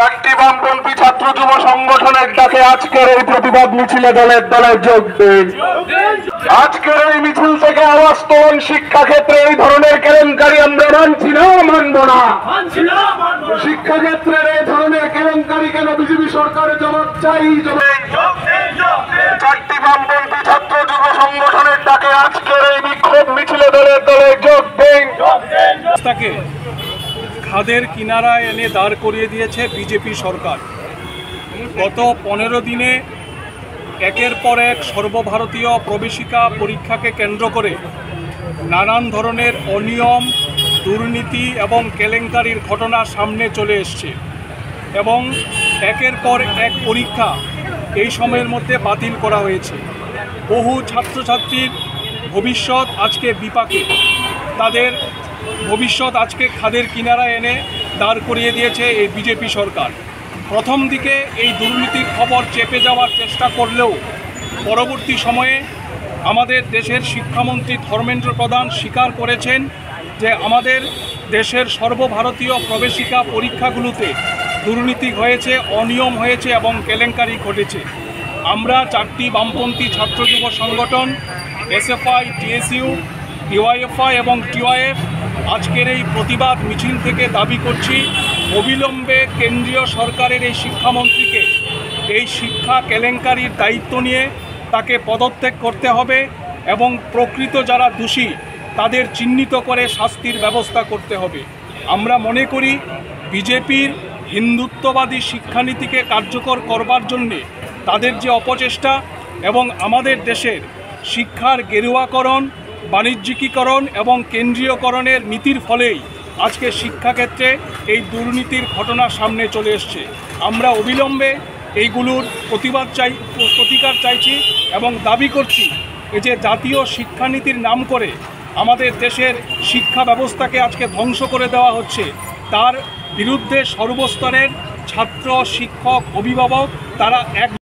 চারটি বামপন্থী ছাত্র যুব সংগঠনের ডাকে আজকের এই প্রতিবাদ মিছিলে দলের দলে যোগ দিন। আজকের এই মিছিল থেকে আওয়াজ তোলেন, শিক্ষাক্ষেত্রে এই ধরনের কেলেঙ্কারি আমরা মানছি না, মানব না। শিক্ষাক্ষেত্রের এই ধরনের কেলেঙ্কারি কেন বিজেপি সরকার জবাব চাই। চারটি বামপন্থী ছাত্র যুব সংগঠনের ডাকে আজকের এই বিক্ষোভ মিছিলে দলের দলে যোগ দিন। খাদের কিনারায় এনে দাঁড় করিয়ে দিয়েছে বিজেপি সরকার। গত 15 দিনে একের পর এক সর্বভারতীয় প্রবেশিকা পরীক্ষাকে কেন্দ্র করে নানান ধরনের অনিয়ম, দুর্নীতি এবং কেলেঙ্কারির ঘটনা সামনে চলে এসছে এবং একের পর এক পরীক্ষা এই সময়ের মধ্যে বাতিল করা হয়েছে। বহু ছাত্রছাত্রীর ভবিষ্যৎ আজকে বিপাকে, তাদের ভবিষ্যৎ আজকে খাদের কিনারা এনে দাঁড় করিয়ে দিয়েছে এই বিজেপি সরকার। প্রথম দিকে এই দুর্নীতির খবর চেপে যাওয়ার চেষ্টা করলেও পরবর্তী সময়ে আমাদের দেশের শিক্ষামন্ত্রী ধর্মেন্দ্র প্রধান স্বীকার করেছেন যে আমাদের দেশের সর্বভারতীয় প্রবেশিকা পরীক্ষাগুলোতে দুর্নীতি হয়েছে, অনিয়ম হয়েছে এবং কেলেঙ্কারি ঘটেছে। আমরা চারটি বামপন্থী ছাত্র যুব সংগঠন এসএফআই, টিএসইউ, ডিওয়াইএফআই এবং টিওয়াইএফ আজকের এই প্রতিবাদ মিছিল থেকে দাবি করছি অবিলম্বে কেন্দ্রীয় সরকারের এই শিক্ষামন্ত্রীকে এই শিক্ষা কেলেঙ্কারির দায়িত্ব নিয়ে তাকে পদত্যাগ করতে হবে এবং প্রকৃত যারা দোষী তাদের চিহ্নিত করে শাস্তির ব্যবস্থা করতে হবে। আমরা মনে করি বিজেপির হিন্দুত্ববাদী শিক্ষানীতিকে কার্যকর করবার জন্যে তাদের যে অপচেষ্টা এবং আমাদের দেশের শিক্ষার গেরুয়াকরণ, বাণিজ্যিকীকরণ এবং কেন্দ্রীয়করণের নীতির ফলেই আজকে শিক্ষাক্ষেত্রে এই দুর্নীতির ঘটনা সামনে চলে এসছে। আমরা অবিলম্বে এইগুলোর প্রতিকার চাইছি এবং দাবি করছি যে জাতীয় শিক্ষানীতির নাম করে আমাদের দেশের শিক্ষা ব্যবস্থাকে আজকে ধ্বংস করে দেওয়া হচ্ছে। তার বিরুদ্ধে সর্বস্তরের ছাত্র, শিক্ষক, অভিভাবক তারা এক